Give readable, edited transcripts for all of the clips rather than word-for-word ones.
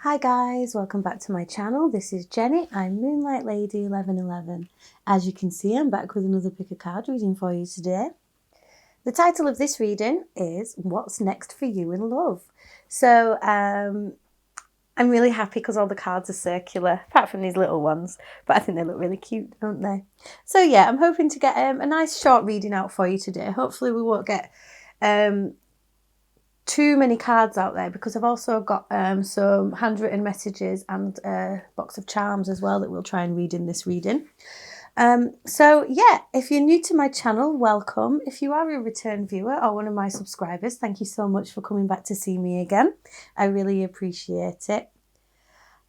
Hi guys, welcome back to my channel. This is Jenny. I'm Moonlight Lady 1111. As you can see, I'm back with another pick a card reading for you today. The title of this reading is What's Next for You in Love? So I'm really happy because all the cards are circular, apart from these little ones, but I think they look really cute, don't they? So yeah, I'm hoping to get a nice short reading out for you today. Hopefully we won't get too many cards out there, because I've also got some handwritten messages and a box of charms as well that we'll try and read in this reading. So yeah, if you're new to my channel, welcome. If you are a return viewer or one of my subscribers, thank you so much for coming back to see me again. I really appreciate it.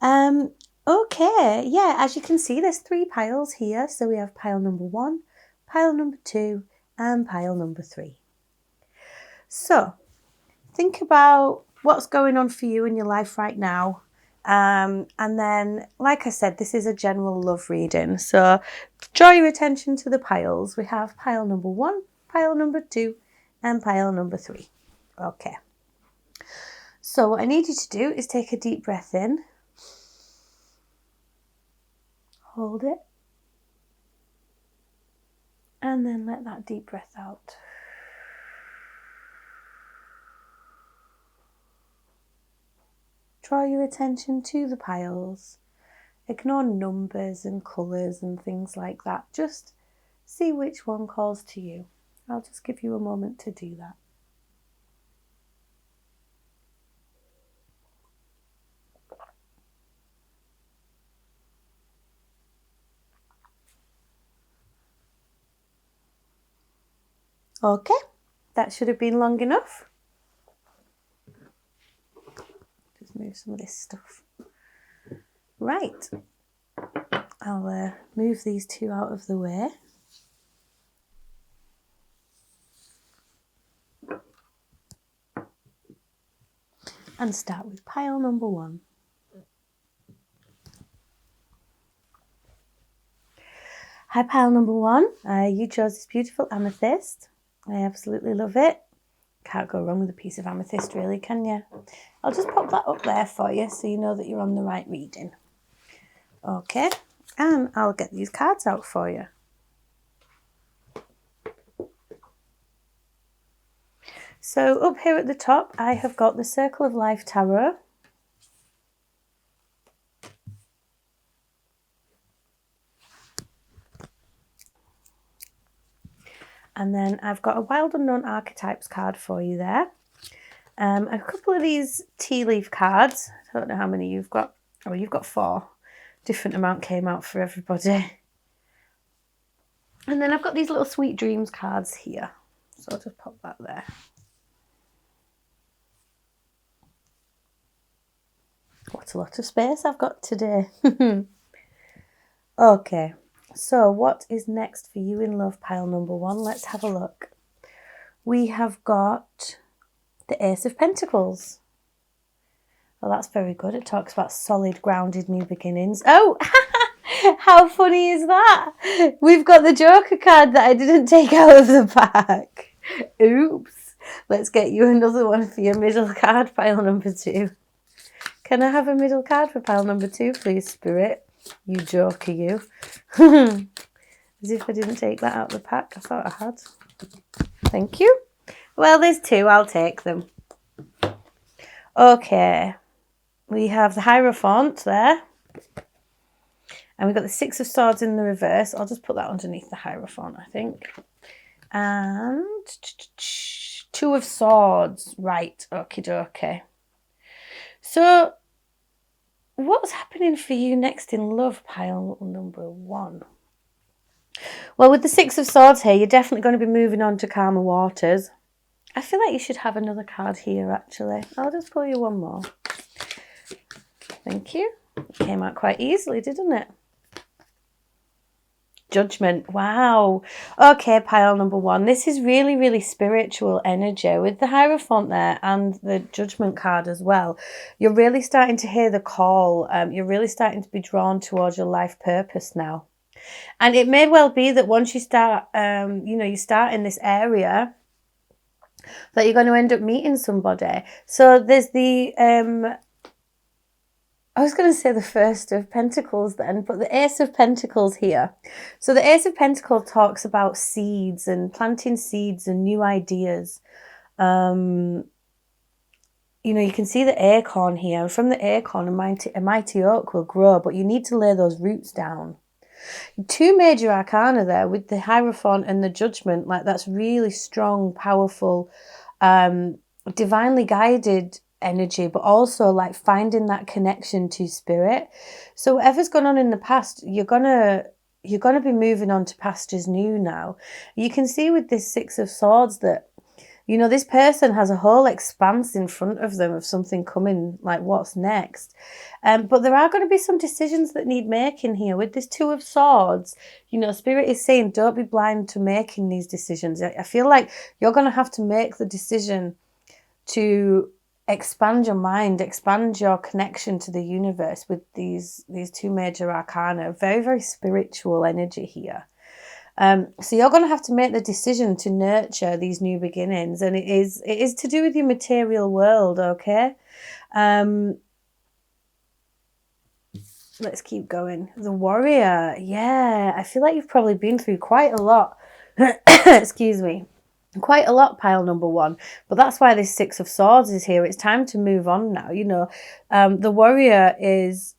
Okay, yeah, as you can see, there's 3 piles here. So we have pile number 1, pile number 2, and pile number 3. So think about what's going on for you in your life right now. And then, like I said, this is a general love reading. So draw your attention to the piles. We have pile number 1, pile number 2, and pile number 3. Okay. So what I need you to do is take a deep breath in. Hold it. And then let that deep breath out. Draw your attention to the piles. Ignore numbers and colours and things like that. Just see which one calls to you. I'll just give you a moment to do that. Okay, that should have been long enough. Just move some of this stuff. Right, I'll move these 2 out of the way. And start with pile number 1. Hi, pile number 1. You chose this beautiful amethyst. I absolutely love it. Can't go wrong with a piece of amethyst, really, can you? I'll just pop that up there for you so you know that you're on the right reading. Okay, and I'll get these cards out for you. So up here at the top, I have got the Circle of Life Tarot. And then I've got a Wild Unknown Archetypes card for you there. A couple of these tea leaf cards. I don't know how many you've got. Oh, you've got 4. Different amount came out for everybody. And then I've got these little Sweet Dreams cards here. So I'll just pop that there. What a lot of space I've got today. Okay, so what is next for you in love, pile number 1? Let's have a look. We have got the Ace of Pentacles. Well, that's very good. It talks about solid, grounded new beginnings. Oh, how funny is that? We've got the Joker card that I didn't take out of the pack. Oops. Let's get you another one for your middle card, pile number 2. Can I have a middle card for pile number 2, please, Spirit? You joker, you. As if I didn't take that out of the pack. I thought I had. Thank you. Well, there's 2. I'll take them. Okay. We have the Hierophant there. And we've got the 6 of Swords in the reverse. I'll just put that underneath the Hierophant, I think. And 2 of Swords. Right. Okie dokie. So, what's happening for you next in love, pile number 1? Well, with the 6 of Swords here, you're definitely going to be moving on to calmer waters. I feel like you should have another card here, actually. I'll just pull you one more. Thank you. It came out quite easily, didn't it? Judgment. Wow. Okay, pile number 1. This is really, really spiritual energy with the Hierophant there and the Judgment card as well. You're really starting to hear the call. You're really starting to be drawn towards your life purpose now. And it may well be that once you start, you start in this area, that you're going to end up meeting somebody. So there's the I was going to say the First of Pentacles then, but the Ace of Pentacles here. So the Ace of Pentacles talks about seeds and planting seeds and new ideas. You know, you can see the acorn here. And from the acorn, a mighty oak will grow, but you need to lay those roots down. Two major arcana there with the Hierophant and the Judgment. Like, that's really strong, powerful, divinely guided energy, but also like finding that connection to spirit. So whatever's gone on in the past, you're gonna be moving on to pastures new now. You can see with this Six of Swords that, you know, this person has a whole expanse in front of them of something coming, like what's next. But there are going to be some decisions that need making here. With this Two of Swords, you know, Spirit is saying don't be blind to making these decisions. I feel like you're going to have to make the decision to expand your mind, expand your connection to the universe with these two major arcana. Very, very spiritual energy here. So you're going to have to make the decision to nurture these new beginnings, and it is to do with your material world, okay? Let's keep going. The Warrior, yeah, I feel like you've probably been through quite a lot. Excuse me. Quite a lot, pile number one. But that's why this Six of Swords is here. It's time to move on now, you know. The Warrior is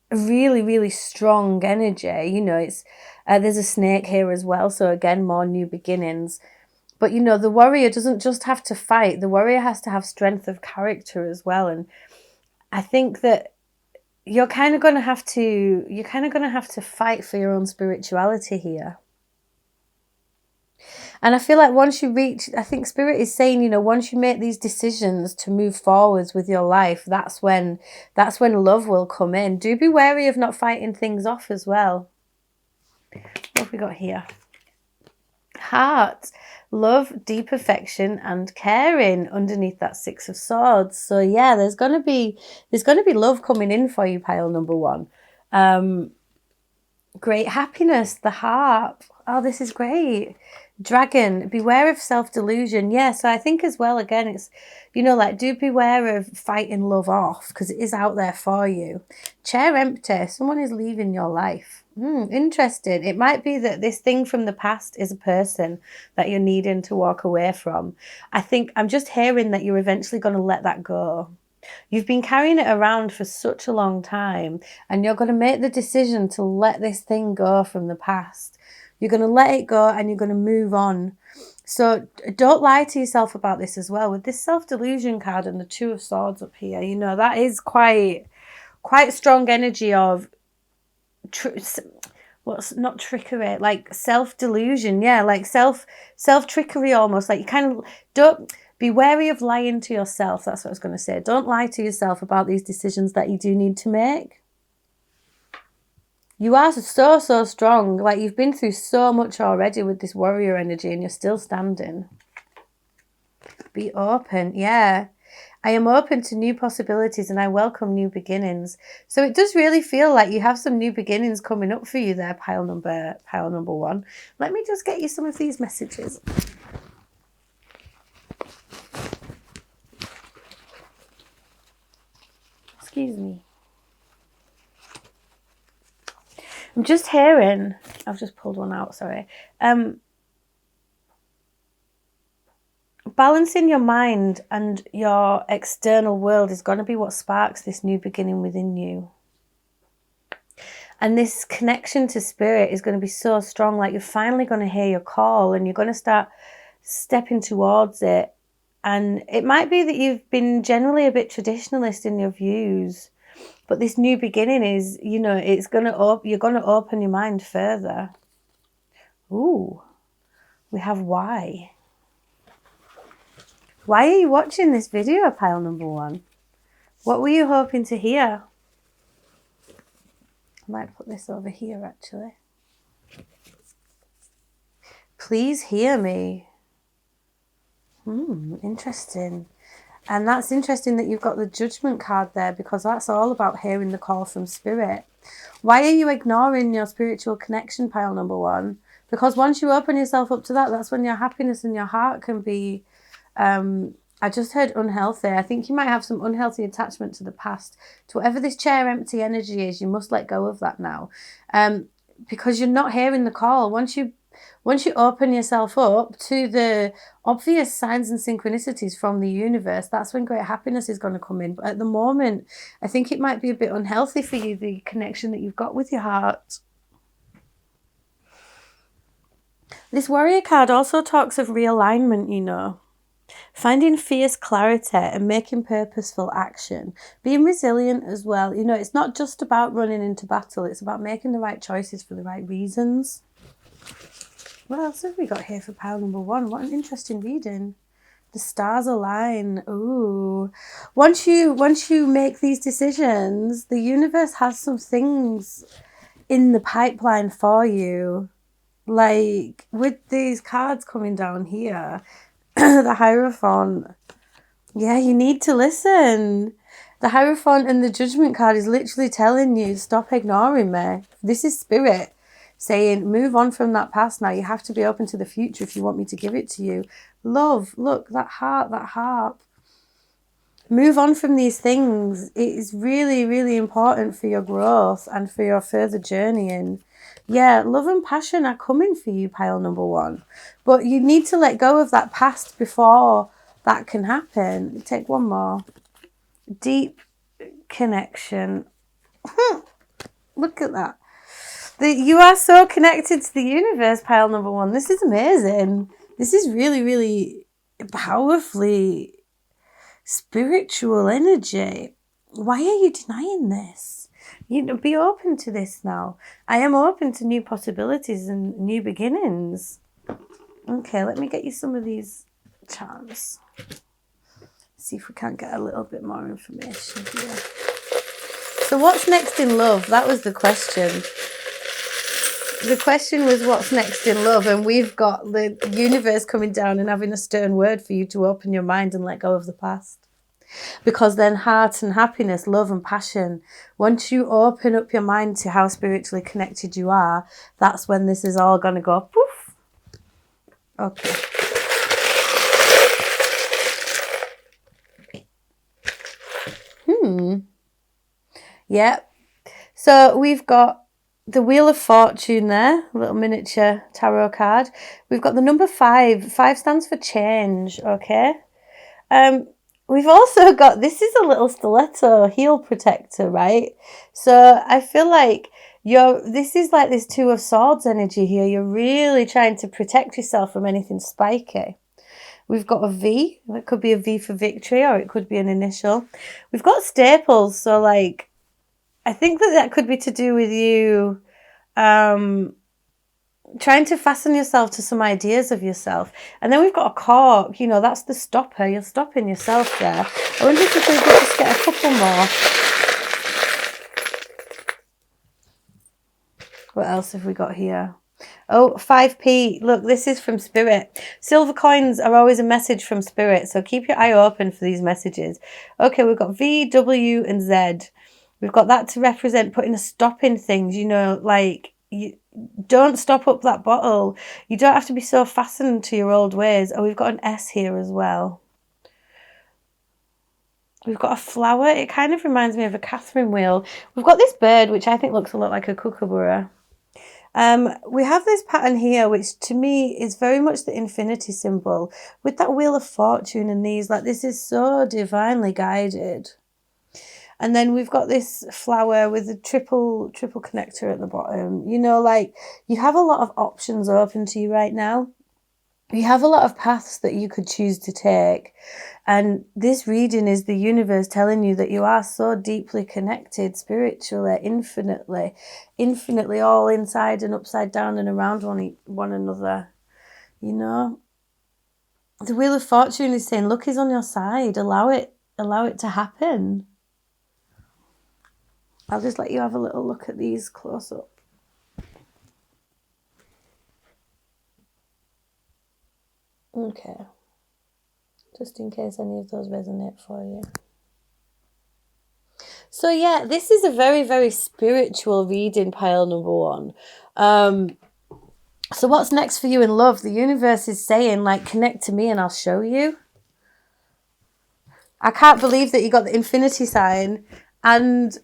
really, really strong energy. You know, it's there's a snake here as well. So again, more new beginnings. But, you know, the Warrior doesn't just have to fight. The Warrior has to have strength of character as well. And I think that you're kind of going to have to fight for your own spirituality here. And I feel like once you reach, I think Spirit is saying, you know, once you make these decisions to move forwards with your life, that's when love will come in. Do be wary of not fighting things off as well. What have we got here? Heart, love, deep affection and caring underneath that Six of Swords. So yeah, there's gonna be love coming in for you, pile number one. Great happiness, the Harp. Oh, this is great. Dragon, beware of self-delusion. Yeah, so I think as well, again, it's, you know, like, do beware of fighting love off because it is out there for you. Chair empty. Someone is leaving your life. Interesting. It might be that this thing from the past is a person that you're needing to walk away from. I think I'm just hearing that you're eventually going to let that go. You've been carrying it around for such a long time, and you're going to make the decision to let this thing go from the past. You're going to let it go and you're going to move on. So don't lie to yourself about this as well. With this self-delusion card and the Two of Swords up here, you know, that is quite strong energy of what's not trickery, like self-delusion. Yeah, like self-trickery almost. Like, you kind of don't be wary of lying to yourself. That's what I was going to say. Don't lie to yourself about these decisions that you do need to make. You are so strong. Like, you've been through so much already with this Warrior energy and you're still standing. Be open. Yeah. I am open to new possibilities and I welcome new beginnings. So it does really feel like you have some new beginnings coming up for you there, pile number one. Let me just get you some of these messages. Excuse me. I'm just hearing, I've just pulled one out, sorry. Balancing your mind and your external world is going to be what sparks this new beginning within you. And this connection to spirit is going to be so strong, like you're finally going to hear your call and you're going to start stepping towards it. And it might be that you've been generally a bit traditionalist in your views, but this new beginning is, you know, it's going to you're going to open your mind further. Ooh, we have why. Why are you watching this video, pile number one? What were you hoping to hear? I might put this over here, actually. Please hear me. Interesting. And that's interesting that you've got the Judgment card there, because that's all about hearing the call from spirit. Why are you ignoring your spiritual connection, pile number one? Because once you open yourself up to that, that's when your happiness and your heart can be I just heard unhealthy. I think you might have some unhealthy attachment to the past. To whatever this chair empty energy is, you must let go of that now. Because you're not hearing the call. Once you open yourself up to the obvious signs and synchronicities from the universe, that's when great happiness is going to come in. But at the moment, I think it might be a bit unhealthy for you, the connection that you've got with your heart. This warrior card also talks of realignment, you know. Finding fierce clarity and making purposeful action. Being resilient as well. You know, it's not just about running into battle. It's about making the right choices for the right reasons. What else have we got here for pile number 1? What an interesting reading. The stars align. Ooh. Once you make these decisions, the universe has some things in the pipeline for you. Like with these cards coming down here, the Hierophant. Yeah, you need to listen. The Hierophant and the Judgment card is literally telling you, stop ignoring me. This is spirit saying, move on from that past now. You have to be open to the future if you want me to give it to you. Love, look, that heart. Move on from these things. It is really, really important for your growth and for your further journeying. Yeah, love and passion are coming for you, pile number 1. But you need to let go of that past before that can happen. Take one more. Deep connection. Look at that. You are so connected to the universe, pile number 1. This is amazing. This is really, really powerfully spiritual energy. Why are you denying this? You know, be open to this now. I am open to new possibilities and new beginnings. Okay, let me get you some of these charms. See if we can't get a little bit more information here. So what's next in love? That was the question. The question was what's next in love, and we've got the universe coming down and having a stern word for you to open your mind and let go of the past. Because then heart and happiness, love and passion, once you open up your mind to how spiritually connected you are, that's when this is all going to go poof. Okay. Yep. So we've got the Wheel of Fortune there, a little miniature tarot card. We've got the number 5. 5 stands for change, okay? We've also got, this is a little stiletto heel protector, right? So I feel like this is like this 2 of Swords energy here. You're really trying to protect yourself from anything spiky. We've got a V. It could be a V for victory, or it could be an initial. We've got staples. So like, I think that could be to do with you trying to fasten yourself to some ideas of yourself. And then we've got a cork, you know, that's the stopper. You're stopping yourself there. I wonder if we could just get a couple more. What else have we got here? Oh, 5p. Look, this is from Spirit. Silver coins are always a message from Spirit, so keep your eye open for these messages. Okay, we've got V, W, and Z. We've got that to represent putting a stop in things, you know, like, you don't stop up that bottle. You don't have to be so fastened to your old ways. Oh, we've got an S here as well. We've got a flower. It kind of reminds me of a Catherine wheel. We've got this bird, which I think looks a lot like a kookaburra. We have this pattern here, which to me is very much the infinity symbol. With that Wheel of Fortune and these, like, this is so divinely guided. And then we've got this flower with a triple connector at the bottom. You know, like, you have a lot of options open to you right now. You have a lot of paths that you could choose to take. And this reading is the universe telling you that you are so deeply connected spiritually, infinitely all inside and upside down and around one another. You know? The Wheel of Fortune is saying, luck is on your side. Allow it to happen. I'll just let you have a little look at these close up. Okay. Just in case any of those resonate for you. So yeah, this is a very, very spiritual reading, pile number 1. So what's next for you in love? The universe is saying, like, connect to me and I'll show you. I can't believe that you got the infinity sign and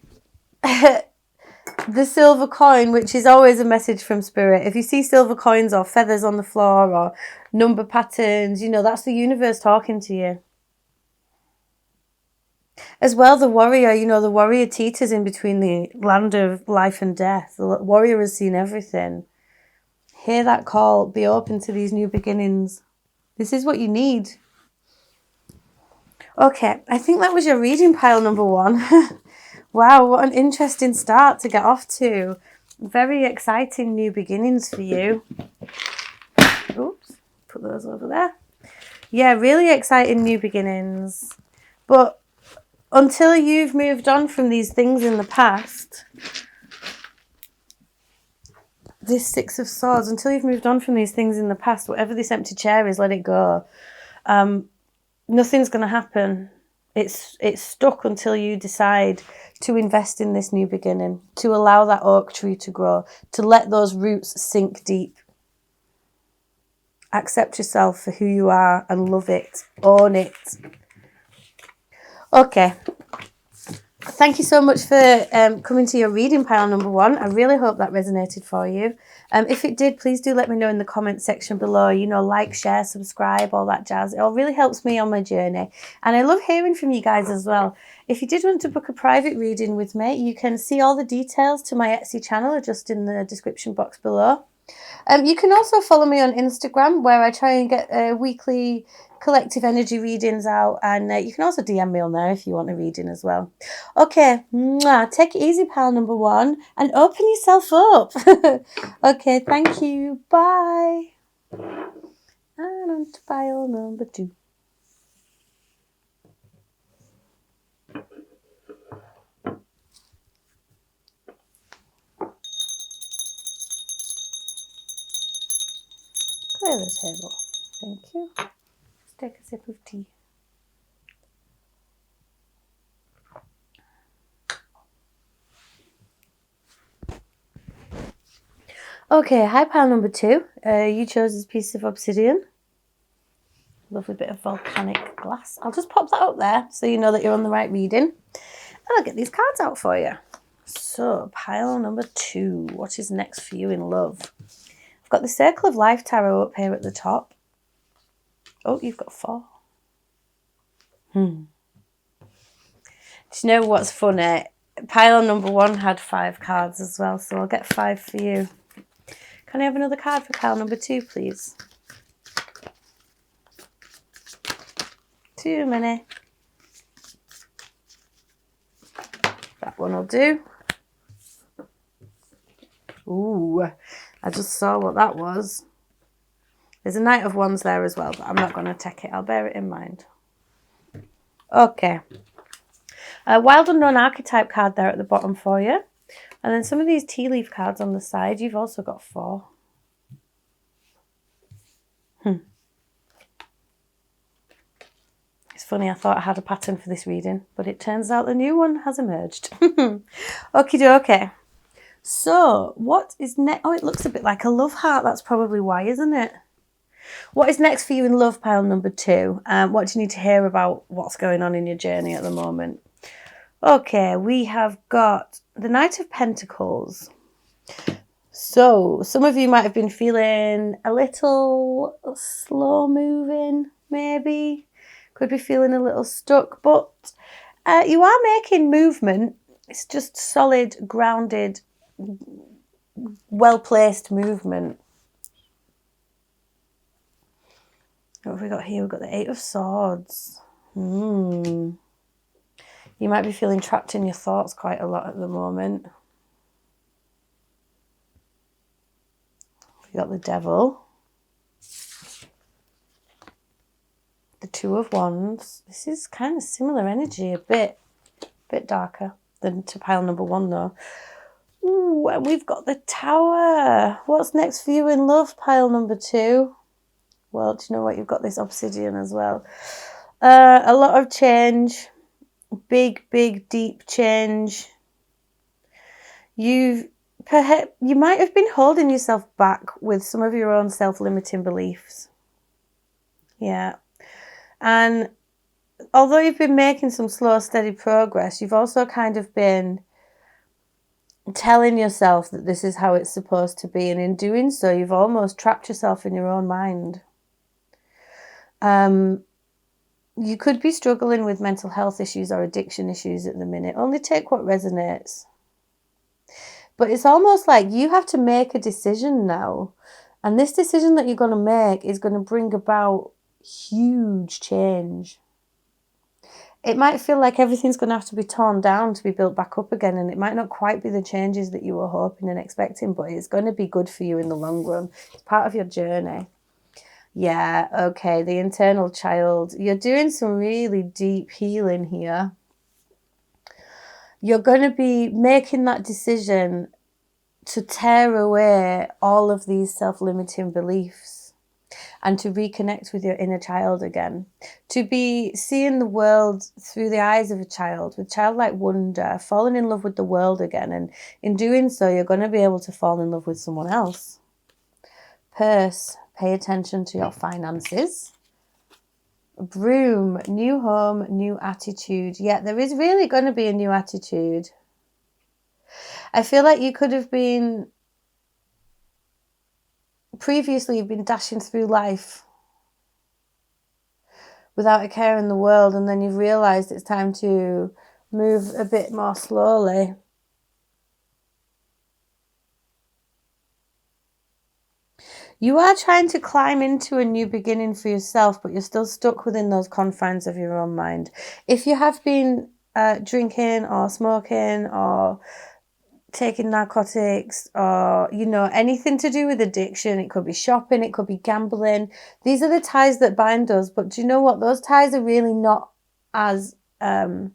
the silver coin, which is always a message from spirit. If you see silver coins or feathers on the floor or number patterns, you know, that's the universe talking to you. As well, the warrior, you know, the warrior teeters in between the land of life and death. The warrior has seen everything. Hear that call. Be open to these new beginnings. This is what you need. Okay, I think that was your reading pile number 1. Wow, what an interesting start to get off to. Very exciting new beginnings for you. Oops, put those over there. Yeah, really exciting new beginnings. But until you've moved on from these things in the past, this 6 of Swords, until you've moved on from these things in the past, whatever this empty chair is, let it go. Nothing's going to happen. It's stuck until you decide to invest in this new beginning, to allow that oak tree to grow, to let those roots sink deep. Accept yourself for who you are and love it. Own it. Okay. Thank you so much for coming to your reading pile number 1. I really hope that resonated for you. If it did, please do let me know in the comment section below. You know, like, share, subscribe, all that jazz. It all really helps me on my journey. And I love hearing from you guys as well. If you did want to book a private reading with me, you can see all the details to my Etsy channel just in the description box below. You can also follow me on Instagram, where I try and get weekly collective energy readings out, and you can also DM me on there if you want a reading as well. Okay, take it easy, pile number 1, and open yourself up. Okay, thank you. Bye. And on to pile number 2. Clear the table. Thank you. Let's take a sip of tea. Okay, hi pile number 2. You chose this piece of obsidian. Lovely bit of volcanic glass. I'll just pop that up there so you know that you're on the right reading. And I'll get these cards out for you. So, pile number 2. What is next for you in love? I've got the Circle of Life Tarot up here at the top. Oh, you've got 4. Do you know what's funny? Pile number 1 had 5 cards as well, so I'll get 5 for you. Can I have another card for pile number 2, please? Too many. That one will do. Ooh, I just saw what that was. There's a Knight of Wands there as well, but I'm not going to take it. I'll bear it in mind. Okay. A Wild Unknown Archetype card there at the bottom for you. And then some of these tea leaf cards on the side, you've also got 4. It's funny, I thought I had a pattern for this reading, but it turns out the new one has emerged. Okie dokie. So, what is next? Oh, it looks a bit like a love heart. That's probably why, isn't it? What is next for you in love, pile number 2? What do you need to hear about what's going on in your journey at the moment? Okay, we have got the Knight of Pentacles. So, some of you might have been feeling a little slow moving, maybe. Could be feeling a little stuck, but you are making movement. It's just solid, grounded, well-placed movement. What have we got here? We've got the 8 of Swords. You might be feeling trapped in your thoughts quite a lot at the moment. We've got the Devil. The 2 of Wands. This is kind of similar energy, a bit darker than to pile number 1 though. Ooh, and we've got the Tower. What's next for you in love, pile number 2? Well, do you know what? You've got this obsidian as well. A lot of change. Big, deep change. You might have been holding yourself back with some of your own self-limiting beliefs. Yeah. And although you've been making some slow, steady progress, you've also kind of been telling yourself that this is how it's supposed to be. And in doing so, you've almost trapped yourself in your own mind. You could be struggling with mental health issues or addiction issues at the minute. Only take what resonates. But it's almost like you have to make a decision now. And this decision that you're going to make is going to bring about huge change. It might feel like everything's going to have to be torn down to be built back up again. And it might not quite be the changes that you were hoping and expecting, but it's going to be good for you in the long run. It's part of your journey. Yeah, okay, the internal child. You're doing some really deep healing here. You're going to be making that decision to tear away all of these self-limiting beliefs and to reconnect with your inner child again. To be seeing the world through the eyes of a child, with childlike wonder, falling in love with the world again. And in doing so, you're going to be able to fall in love with someone else. Purse. Pay attention to your finances. Broom, new home, new attitude. Yeah, there is really going to be a new attitude. I feel like you could have been, previously you've been dashing through life without a care in the world, and then you've realised it's time to move a bit more slowly. You are trying to climb into a new beginning for yourself, but you're still stuck within those confines of your own mind. If you have been drinking or smoking or taking narcotics or, anything to do with addiction, it could be shopping, it could be gambling. These are the ties that bind us. But do you know what? Those ties are really not as... the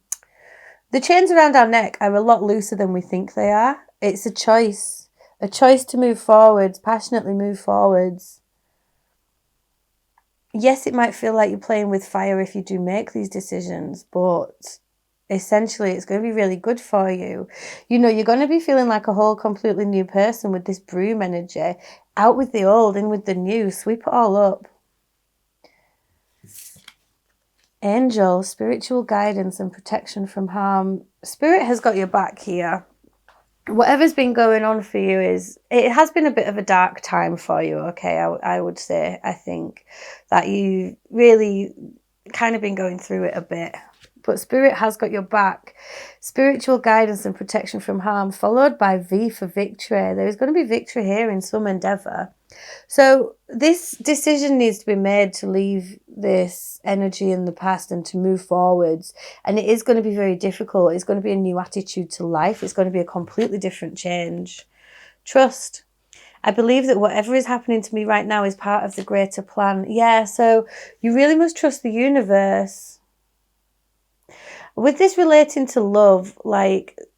chains around our neck are a lot looser than we think they are. It's a choice. A choice to move forwards, passionately move forwards. Yes, it might feel like you're playing with fire if you do make these decisions, but essentially it's going to be really good for you. You're going to be feeling like a whole completely new person with this broom energy. Out with the old, in with the new. Sweep it all up. Angel, spiritual guidance and protection from harm. Spirit has got your back here. Whatever's been going on for you it has been a bit of a dark time for you, okay? I would say, I think that you really kind of been going through it a bit. But Spirit has got your back. Spiritual guidance and protection from harm, followed by V for victory. There is going to be victory here in some endeavour. So this decision needs to be made to leave this energy in the past and to move forwards. And it is going to be very difficult. It's going to be a new attitude to life. It's going to be a completely different change. Trust. I believe that whatever is happening to me right now is part of the greater plan. Yeah, so you really must trust the universe. With this relating to love,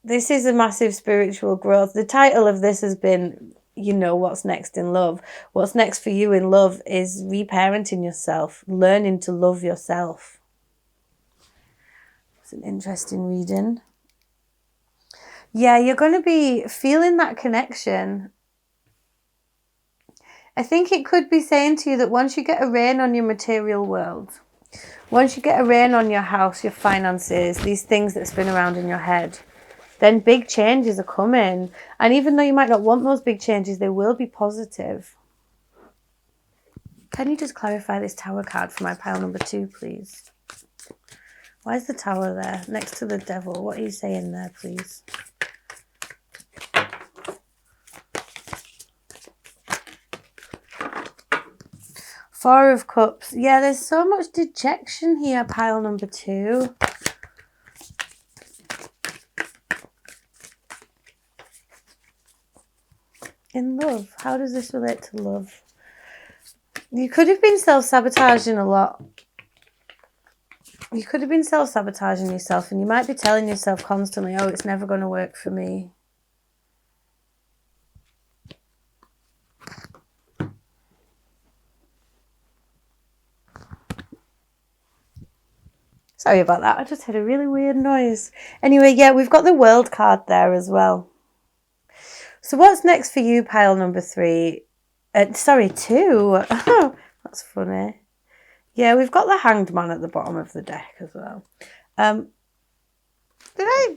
this is a massive spiritual growth. The title of this has been... what's next in love. What's next for you in love is reparenting yourself, learning to love yourself. It's an interesting reading. Yeah, you're going to be feeling that connection. I think it could be saying to you that once you get a rein on your material world, once you get a rein on your house, your finances, these things that spin around in your head, then big changes are coming. And even though you might not want those big changes, they will be positive. Can you just clarify this tower card for my pile number 2, please? Why is the tower there next to the devil? What are you saying there, please? Four of Cups. Yeah, there's so much dejection here, pile number 2. In love, how does this relate to love? You could have been self-sabotaging a lot. You could have been self-sabotaging yourself, and you might be telling yourself constantly, oh, it's never going to work for me. Sorry about that. I just had a really weird noise. Anyway, yeah, we've got the World card there as well. So what's next for you, pile number 3? 2. Oh, that's funny. Yeah, we've got the Hanged Man at the bottom of the deck as well. Did I?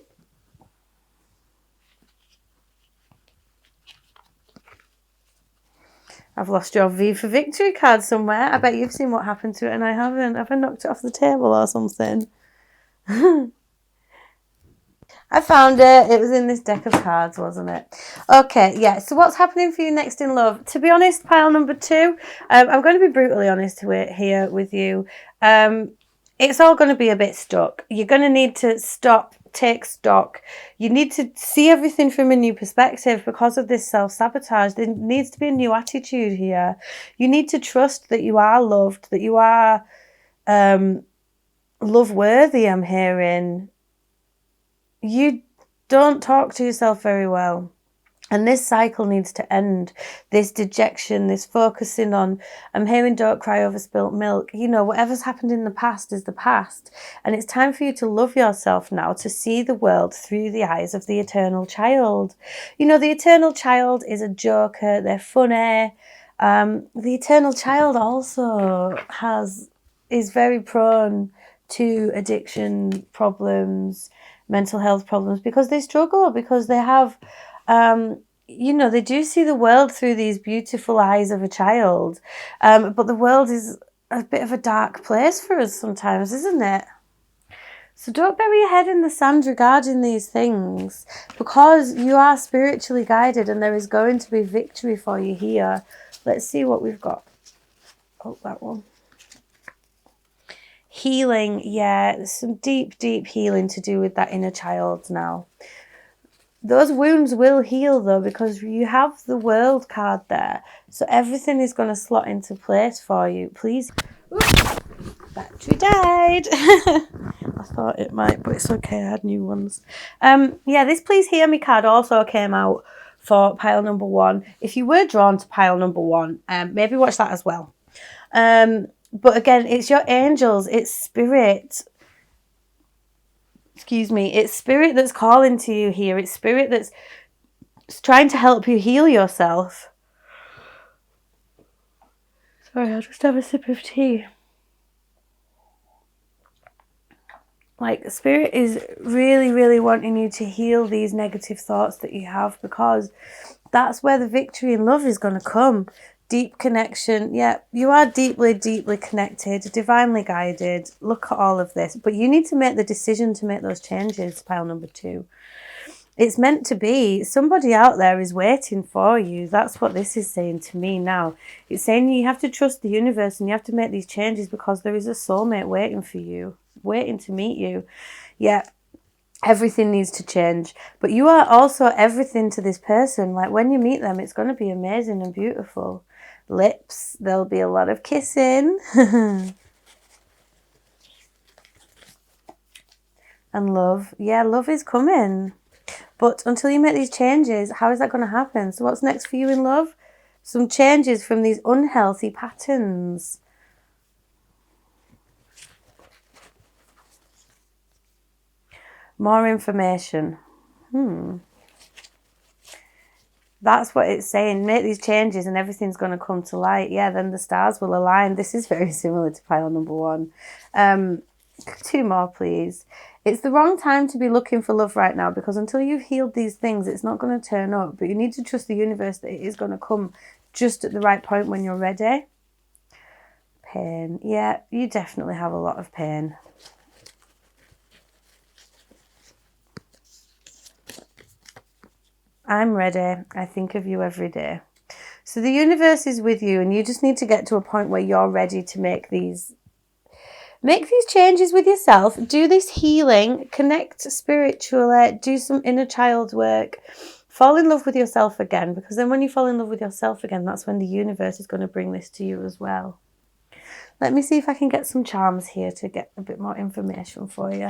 I've lost your V for Victory card somewhere. I bet you've seen what happened to it and I haven't. Have I knocked it off the table or something? I found it. It was in this deck of cards, wasn't it? Okay, yeah. So what's happening for you next in love? To be honest, pile number 2, I'm going to be brutally honest here with you. It's all going to be a bit stuck. You're going to need to stop, take stock. You need to see everything from a new perspective because of this self-sabotage. There needs to be a new attitude here. You need to trust that you are loved, that you are love-worthy, I'm hearing. You don't talk to yourself very well. And this cycle needs to end. This dejection, this focusing on, I'm hearing don't cry over spilt milk. You know, whatever's happened in the past is the past. And it's time for you to love yourself now, to see the world through the eyes of the eternal child. You know, the eternal child is a joker. They're funny. The eternal child also is very prone to addiction problems, mental health problems, because they struggle, because they have, you know, they do see the world through these beautiful eyes of a child. But the world is a bit of a dark place for us sometimes, isn't it? So don't bury your head in the sand regarding these things, because you are spiritually guided and there is going to be victory for you here. Let's see what we've got. Oh, that one. Healing, yeah, there's some deep, deep healing to do with that inner child now. Those wounds will heal though, because you have the World card there. So everything is going to slot into place for you. Please. Oops, battery died. I thought it might, but it's okay. I had new ones. Yeah, this Please Hear Me card also came out for pile number 1. If you were drawn to pile number 1, maybe watch that as well. But again, it's your angels, it's spirit. Excuse me, it's spirit that's calling to you here. It's spirit that's trying to help you heal yourself. Sorry, I'll just have a sip of tea. Like, spirit is really, really wanting you to heal these negative thoughts that you have, because that's where the victory in love is going to come. Deep connection. Yeah, you are deeply, deeply connected, divinely guided. Look at all of this. But you need to make the decision to make those changes, pile number 2. It's meant to be. Somebody out there is waiting for you. That's what this is saying to me now. It's saying you have to trust the universe and you have to make these changes, because there is a soulmate waiting for you, waiting to meet you. Yeah. Everything needs to change, but you are also everything to this person. Like, when you meet them, it's going to be amazing and beautiful. Lips, there'll be a lot of kissing. And love. Yeah, love is coming. But until you make these changes, how is that going to happen? So what's next for you in love? Some changes from these unhealthy patterns. More information. That's what it's saying. Make these changes and everything's going to come to light. Yeah, then the stars will align. This is very similar to pile number 1. 2 more, please. It's the wrong time to be looking for love right now, because until you've healed these things, it's not going to turn up. But you need to trust the universe that it is going to come just at the right point when you're ready. Pain. Yeah, you definitely have a lot of pain. I'm ready. I think of you every day. So the universe is with you, and you just need to get to a point where you're ready to make these changes with yourself. Do this healing, connect spiritually, do some inner child work, fall in love with yourself again, because then when you fall in love with yourself again, that's when the universe is going to bring this to you as well. Let me see if I can get some charms here to get a bit more information for you.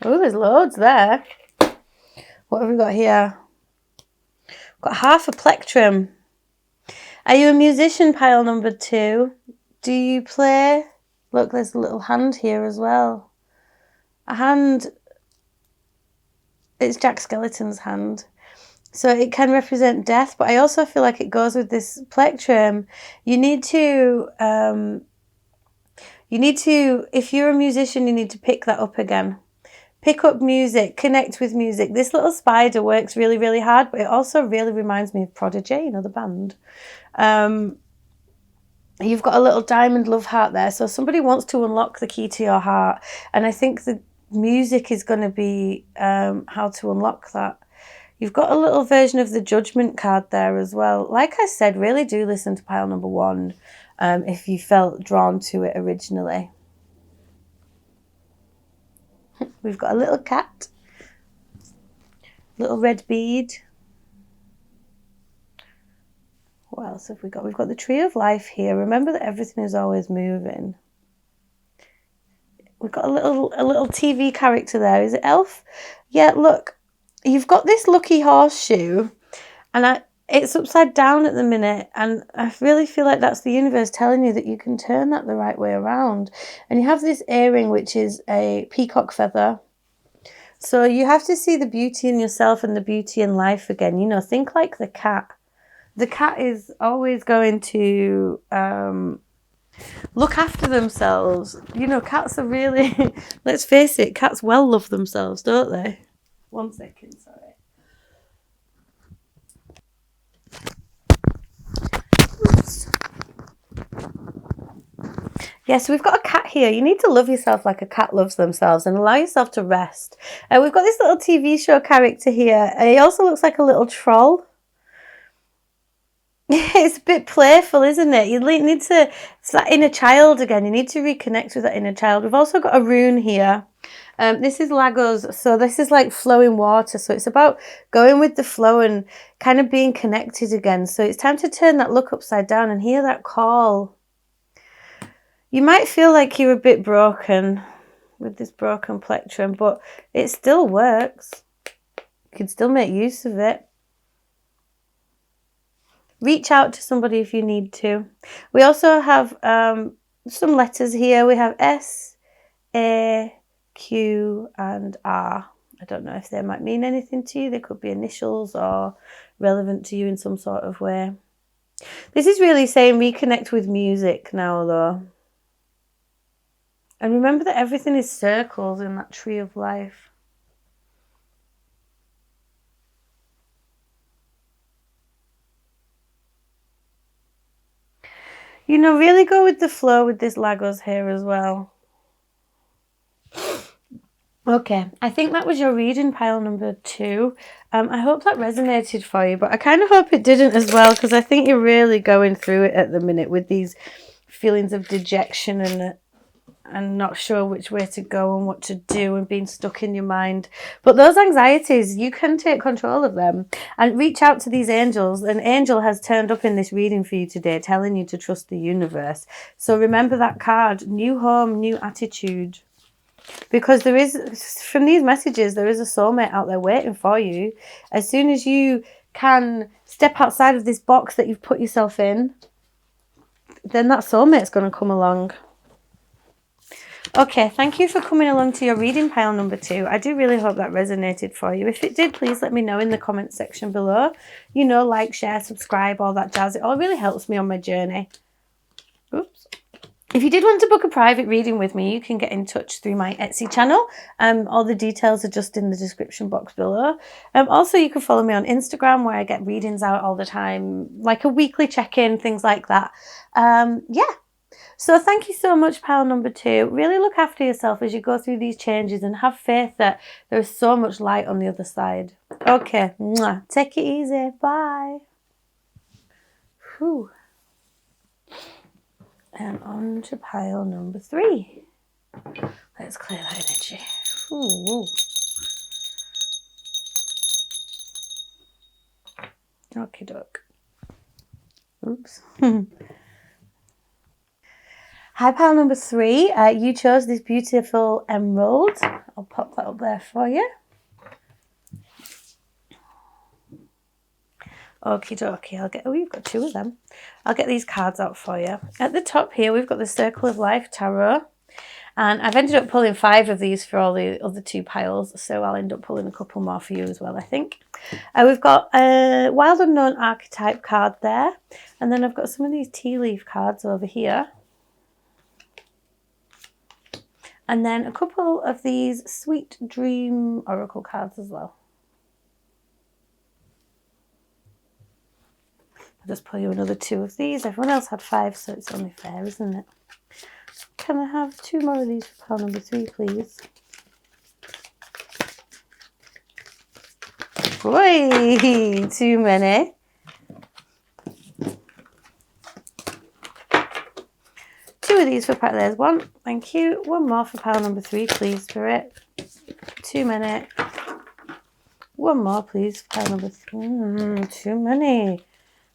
Oh, there's loads there. What have we got here? We've got half a plectrum. Are you a musician, pile number 2? Do you play Look, there's a little hand here as well. A hand, it's Jack Skellington's hand. So it can represent death, but I also feel like it goes with this plectrum. You need to, if you're a musician, you need to pick that up again. Pick up music, connect with music. This little spider works really, really hard, but it also really reminds me of Prodigy, you know, the band. You've got a little diamond love heart there. So somebody wants to unlock the key to your heart. And I think the music is going to be how to unlock that. You've got a little version of the Judgment card there as well. Like I said, really do listen to pile number 1 if you felt drawn to it originally. We've got a little cat. Little red bead. What else have we got? We've got the Tree of Life here. Remember that everything is always moving. We've got a little TV character there. Is it Elf? Yeah, look. You've got this lucky horseshoe, and it's upside down at the minute, and I really feel like that's the universe telling you that you can turn that the right way around. And you have this earring, which is a peacock feather. So you have to see the beauty in yourself and the beauty in life again. You know, think like the cat. The cat is always going to look after themselves. You know, cats are really, let's face it, cats well love themselves, don't they? 1 second, sorry. Oops. Yeah, so we've got a cat here. You need to love yourself like a cat loves themselves and allow yourself to rest. We've got this little TV show character here. He also looks like a little troll. It's a bit playful, isn't it? You need to, it's that inner child again. You need to reconnect with that inner child. We've also got a rune here. This is Lagos, so this is like flowing water. So it's about going with the flow and kind of being connected again. So it's time to turn that look upside down and hear that call. You might feel like you're a bit broken with this broken plectrum, but it still works. You can still make use of it. Reach out to somebody if you need to. We also have some letters here. We have S, A, Q and R. I don't know if they might mean anything to you. They could be initials or relevant to you in some sort of way. This is really saying reconnect with music now though. And remember that everything is circles in that tree of life. You know, really go with the flow with this Lagos here as well. Okay, I think that was your reading pile number 2. I hope that resonated for you, but I kind of hope it didn't as well, because I think you're really going through it at the minute with these feelings of dejection and not sure which way to go and what to do and being stuck in your mind. But those anxieties, you can take control of them and reach out to these angels. An angel has turned up in this reading for you today, telling you to trust the universe. So remember that card, new home, new attitude. Because there is, from these messages, there is a soulmate out there waiting for you. As soon as you can step outside of this box that you've put yourself in, then that soulmate's going to come along. Okay, thank you for coming along to your reading pile number 2. I do really hope that resonated for you. If it did, please let me know in the comments section below. You know, like, share, subscribe, all that jazz. It all really helps me on my journey. Oops. If you did want to book a private reading with me, you can get in touch through my Etsy channel. All the details are just in the description box below. Also, you can follow me on Instagram where I get readings out all the time, like a weekly check-in, things like that. Yeah. So thank you so much, pile number 2. Really look after yourself as you go through these changes and have faith that there is so much light on the other side. Okay. Mwah. Take it easy. Bye. Whew. And on to pile number 3. Let's clear that energy. Ooh. Okie doke. Oops. Hi, pile number 3. You chose this beautiful emerald. I'll pop that up there for you. Okie dokie, I'll get, oh, you've got 2 of them. I'll get these cards out for you. At the top here, we've got the Circle of Life Tarot. And I've ended up pulling 5 of these for all the other 2 piles, so I'll end up pulling a couple more for you as well, I think. We've got a Wild Unknown Archetype card there, and then I've got some of these tea leaf cards over here. And then a couple of these Sweet Dream Oracle cards as well. I'll just pull you another 2 of these. Everyone else had 5, so it's only fair, isn't it? Can I have 2 more of these for pile number 3, please? Oi, too many. Two of these for pile, there's 1, thank you. 1 more for pile number 3, please, Spirit. Too many. 1 more, please, for pile number 3. Too many.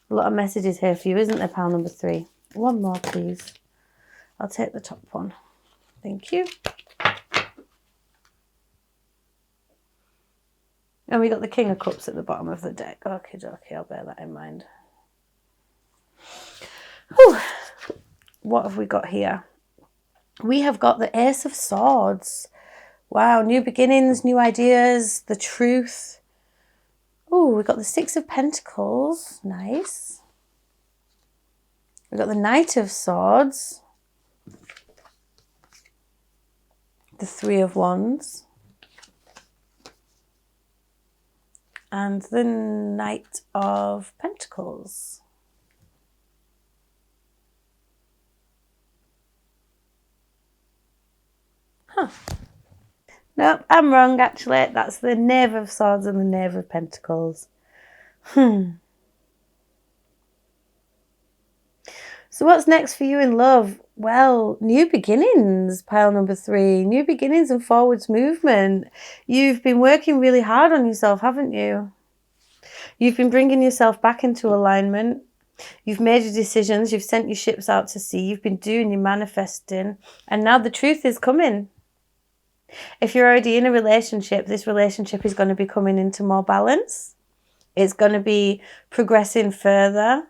A lot of messages here for you, isn't there, pile number 3? 1 more, please. I'll take the top one. Thank you. And we got the King of Cups at the bottom of the deck. Okay, I'll bear that in mind. Whew. What have we got here? We have got the Ace of Swords. Wow, new beginnings, new ideas, the truth. Oh, we've got the 6 of Pentacles. Nice. We've got the Knight of Swords. The 3 of Wands. And the Knight of Pentacles. Huh. No, I'm wrong actually. That's the Knave of Swords and the Knave of Pentacles. So what's next for you in love? Well, new beginnings, pile number 3. New beginnings and forwards movement. You've been working really hard on yourself, haven't you? You've been bringing yourself back into alignment. You've made your decisions. You've sent your ships out to sea. You've been doing your manifesting. And now the truth is coming. If you're already in a relationship, this relationship is going to be coming into more balance. It's going to be progressing further.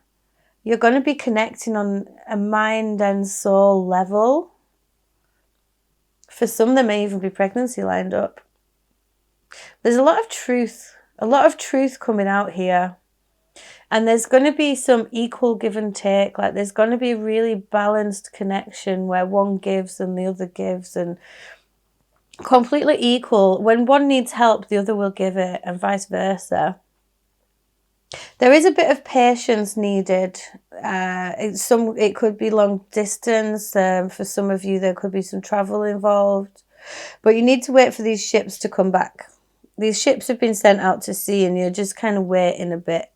You're going to be connecting on a mind and soul level. For some, there may even be pregnancy lined up. There's a lot of truth coming out here. And there's going to be some equal give and take. Like there's going to be a really balanced connection where one gives and the other gives, and completely equal. When one needs help, the other will give it, and vice versa. There is a bit of patience needed. It could be long distance. For some of you, there could be some travel involved. But you need to wait for these ships to come back. These ships have been sent out to sea and you're just kind of waiting a bit.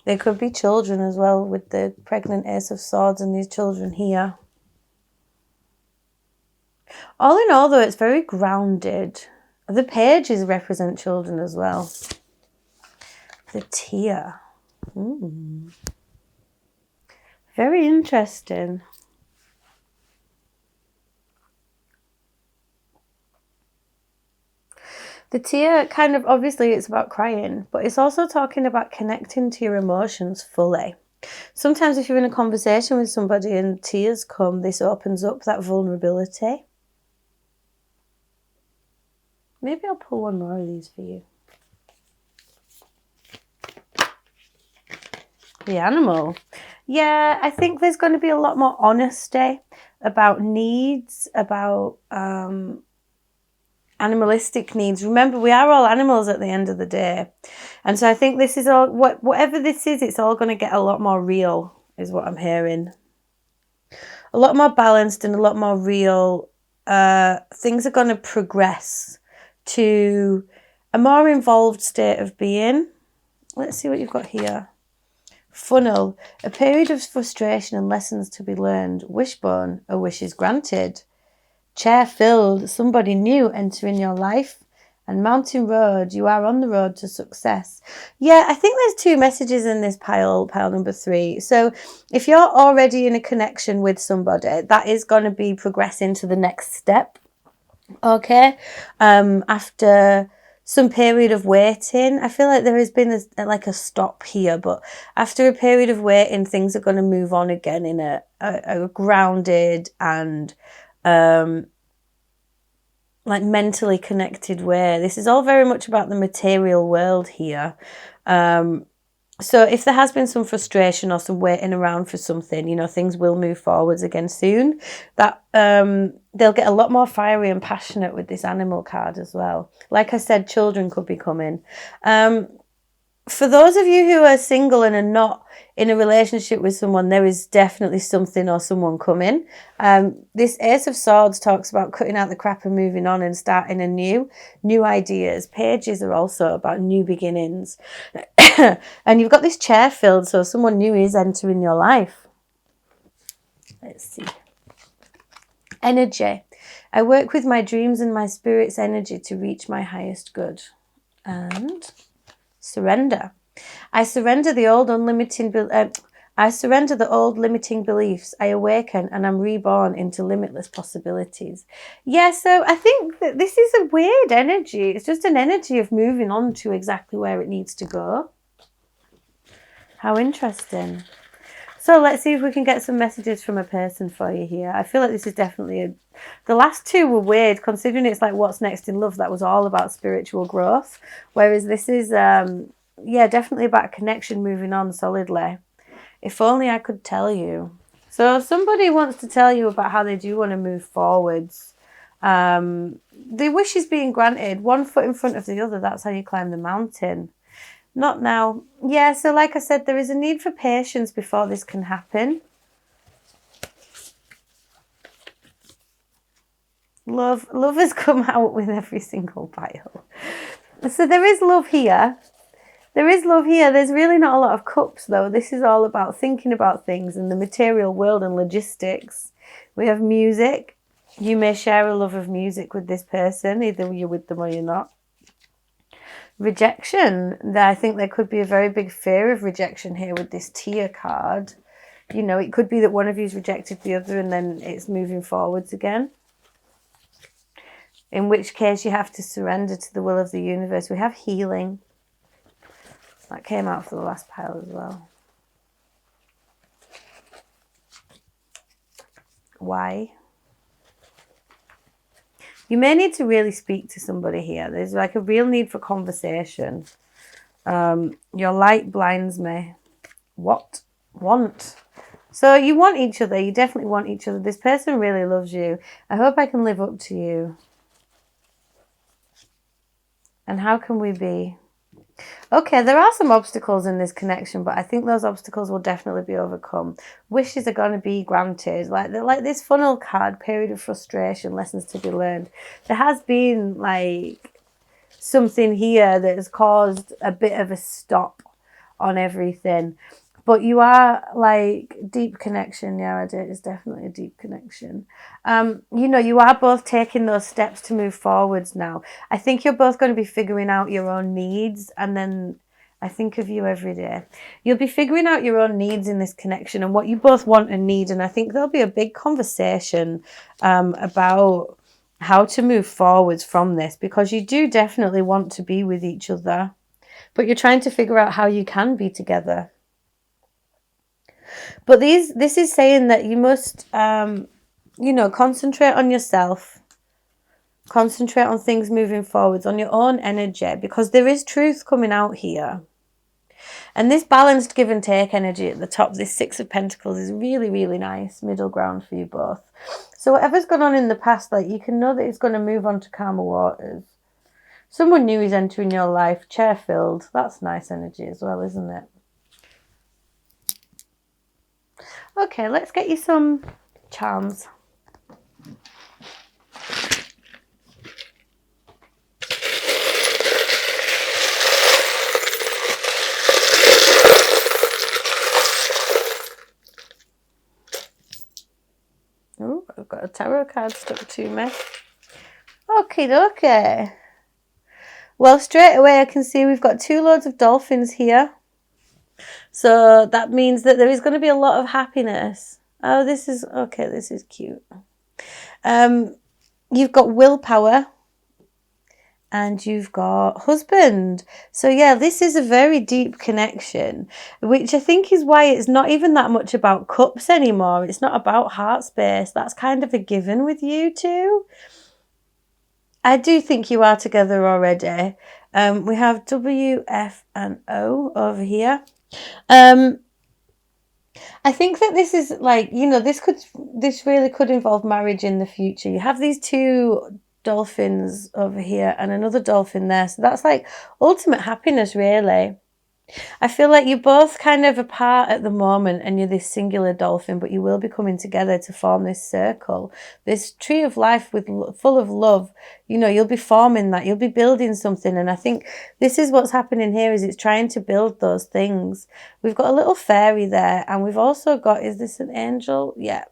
There could be children as well with the pregnant Ace of Swords and these children here. All in all, though, it's very grounded. The pages represent children as well. The tear. Very interesting. The tear kind of, obviously it's about crying, but it's also talking about connecting to your emotions fully. Sometimes if you're in a conversation with somebody and tears come, this opens up that vulnerability. Maybe I'll pull 1 more of these for you. The Animal. Yeah, I think there's going to be a lot more honesty about needs, about animalistic needs. Remember, we are all animals at the end of the day. And so I think this is all, whatever this is, it's all going to get a lot more real, is what I'm hearing. A lot more balanced and a lot more real. Things are going to progress to a more involved state of being. Let's see what you've got here. Funnel, a period of frustration and lessons to be learned. Wishbone, a wish is granted. Chair filled, somebody new entering your life. And Mountain Road, you are on the road to success. Yeah, I think there's 2 messages in this pile number 3. So if you're already in a connection with somebody, that is going to be progressing to the next step. Okay, after some period of waiting. I feel like there has been a stop here, but after a period of waiting, things are going to move on again in a grounded and like mentally connected way. This is all very much about the material world here. So if there has been some frustration or some waiting around for something, you know, things will move forwards again soon. That they'll get a lot more fiery and passionate with this animal card as well. Like I said, children could be coming. For those of you who are single and are not in a relationship with someone, there is definitely something or someone coming. This Ace of Swords talks about cutting out the crap and moving on and starting anew. New ideas. Pages are also about new beginnings. And you've got this chair filled, so someone new is entering your life. Let's see. Energy. I work with my dreams and my spirit's energy to reach my highest good. And surrender. I surrender the old limiting beliefs. I awaken and I'm reborn into limitless possibilities. Yeah, so I think that this is a weird energy. It's just an energy of moving on to exactly where it needs to go. How interesting. So let's see if we can get some messages from a person for you here. I feel like this is definitely the last two were weird, considering it's like what's next in love. That was all about spiritual growth. Whereas this is, definitely about connection, moving on solidly. If only I could tell you. So if somebody wants to tell you about how they do want to move forwards. The wish is being granted. One foot in front of the other. That's how you climb the mountain. Not now. Yeah, so like I said, there is a need for patience before this can happen. Love has come out with every single pile. So there is love here. There's really not a lot of cups, though. This is all about thinking about things in the material world and logistics. We have music. You may share a love of music with this person. Either you're with them or you're not. Rejection. I think there could be a very big fear of rejection here with this Tear card. You know, it could be that one of you's rejected the other and then it's moving forwards again. In which case you have to surrender to the will of the universe. We have healing. That came out for the last pile as well. Why? You may need to really speak to somebody here. There's like a real need for conversation. Your light blinds me. What? Want. So you want each other. You definitely want each other. This person really loves you. I hope I can live up to you. And how can we be? Okay, there are some obstacles in this connection, but I think those obstacles will definitely be overcome. Wishes are going to be granted. Like this funnel card, period of frustration, lessons to be learned. There has been like something here that has caused a bit of a stop on everything. But you are like deep connection. Yeah, it is definitely a deep connection. You are both taking those steps to move forwards now. I think you're both going to be figuring out your own needs. And then I think of you every day. You'll be figuring out your own needs in this connection and what you both want and need. And I think there'll be a big conversation about how to move forwards from this, because you do definitely want to be with each other. But you're trying to figure out how you can be together. But this is saying that you must, concentrate on yourself. Concentrate on things moving forwards, on your own energy, because there is truth coming out here. And this balanced give and take energy at the top, this Six of Pentacles, is really, really nice middle ground for you both. So whatever's gone on in the past, like you can know that it's going to move on to calmer waters. Someone new is entering your life, chair filled. That's nice energy as well, isn't it? Okay, let's get you some charms. Oh, I've got a tarot card stuck to me. Okay. Well, straight away I can see we've got two loads of dolphins here. So that means that there is going to be a lot of happiness. Oh, this is cute. You've got willpower and you've got husband. So yeah, this is a very deep connection, which I think is why it's not even that much about cups anymore. It's not about heart space. That's kind of a given with you two. I do think you are together already. We have W, F, and O over here. I think that this is like, this really could involve marriage in the future. You have these two dolphins over here and another dolphin there. So that's like ultimate happiness, really. I feel like you're both kind of apart at the moment and you're this singular dolphin, but you will be coming together to form this circle, this tree of life full of love. You'll be forming that, you'll be building something. And I think this is what's happening here, is it's trying to build those things. We've got a little fairy there, and we've also got, is this an angel? Yeah.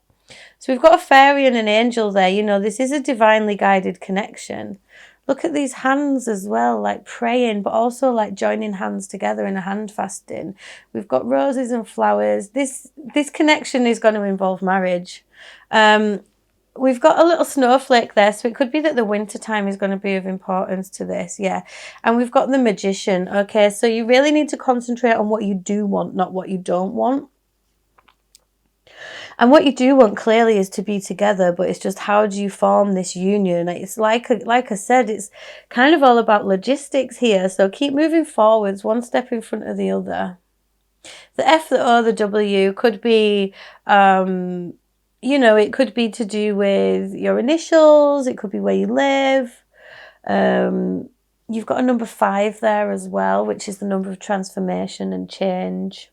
So we've got a fairy and an angel there. This is a divinely guided connection. Look at these hands as well, like praying, but also like joining hands together in a hand fasting. We've got roses and flowers. This connection is going to involve marriage. We've got a little snowflake there, so it could be that the winter time is going to be of importance to this, yeah. And we've got the magician, okay? So you really need to concentrate on what you do want, not what you don't want. And what you do want clearly is to be together, but it's just how do you form this union? It's like I said, it's kind of all about logistics here. So keep moving forwards, one step in front of the other. The F, the O, the W could be, it could be to do with your initials. It could be where you live. You've got a number 5 there as well, which is the number of transformation and change.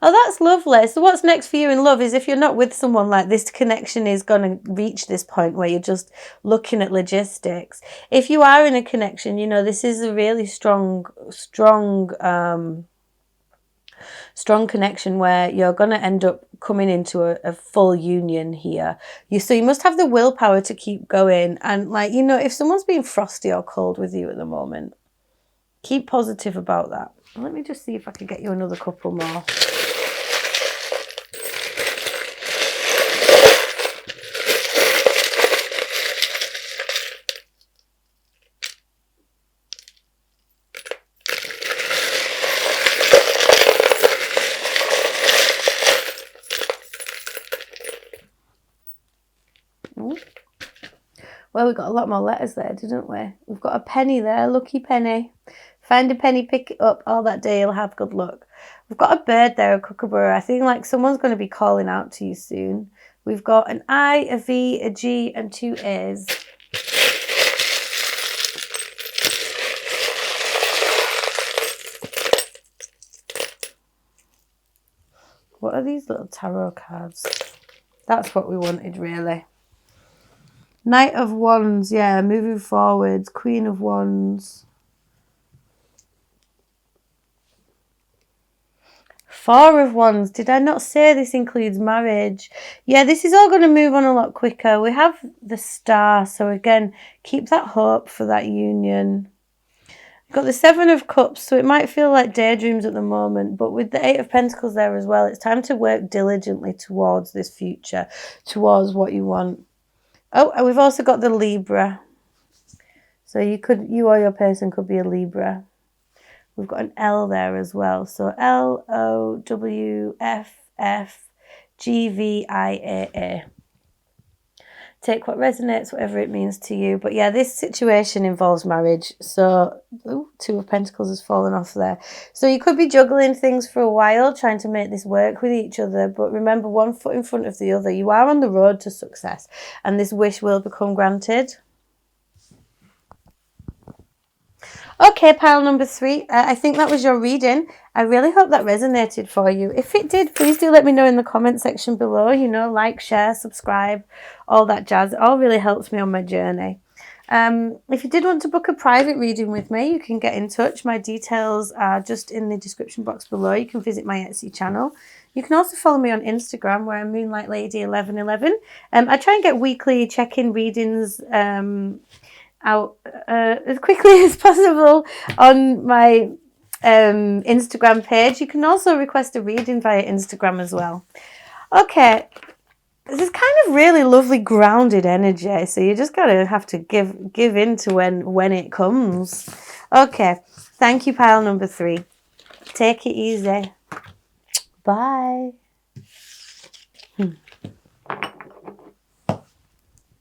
Oh, that's lovely. So what's next for you in love is, if you're not with someone, like, this connection is going to reach this point where you're just looking at logistics. If you are in a connection, this is a really strong connection where you're going to end up coming into a full union here. So you must have the willpower to keep going. And if someone's being frosty or cold with you at the moment, keep positive about that. Let me just see if I can get you another couple more. Well, we got a lot more letters there, didn't we? We've got a penny there, lucky penny. Find a penny, pick it up, all that day you'll have good luck. We've got a bird there, a kookaburra. I think someone's going to be calling out to you soon. We've got an I, a V, a G, and 2 A's. What are these little tarot cards? That's what we wanted, really. Knight of Wands, yeah, moving forwards. Queen of Wands. 4 of Wands. Did I not say this includes marriage? Yeah, this is all going to move on a lot quicker. We have the Star. So again, keep that hope for that union. We've got the 7 of Cups. So it might feel like daydreams at the moment. But with the 8 of Pentacles there as well, it's time to work diligently towards this future. Towards what you want. Oh, and we've also got the Libra. So you or your person could be a Libra. We've got an L there as well. So L, O, W, F, F, G, V, I, A, A. Take what resonates, whatever it means to you. But yeah, this situation involves marriage. So, 2 of Pentacles has fallen off there. So you could be juggling things for a while, trying to make this work with each other. But remember, one foot in front of the other. You are on the road to success. And this wish will become granted. Okay, pile number 3. I think that was your reading. I really hope that resonated for you. If it did, please do let me know in the comment section below. Like, share, subscribe, all that jazz. It all really helps me on my journey. If you did want to book a private reading with me, you can get in touch. My details are just in the description box below. You can visit my Etsy channel. You can also follow me on Instagram, where I'm Moonlight Lady 1111. I try and get weekly check-in readings out as quickly as possible on my Instagram page. You can also request a reading via Instagram as well. Okay, this is kind of really lovely grounded energy. So you just gotta have to give in to when it comes. Okay. Thank you, pile number 3. Take it easy. Bye.